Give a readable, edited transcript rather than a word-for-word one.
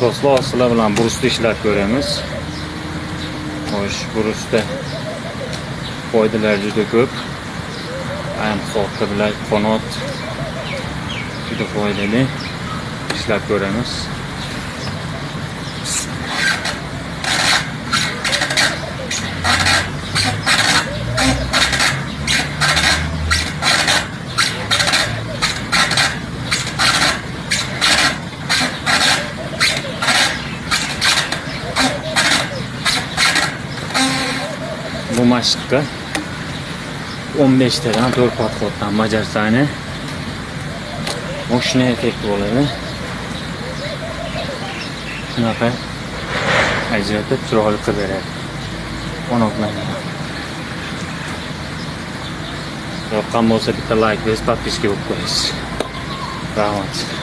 Do'stlar, sizlar bilan brusda ishlab ko'ramiz. Xo'sh, brusda foydalar juda ko'p. Ayniqsa bilan qanot juda foydali. Ishlab ko'ramiz. Bu mashqqa 15 tadan 4 podxoddan bajarsani moshina effekti bo'ladi. Shunaqa ajratib chiroyli qilib beradi. Qanotlarni. Yoqqan bo'lsa bitta like bosib, podpiska bo'lib qo'yasiz. Rahmat.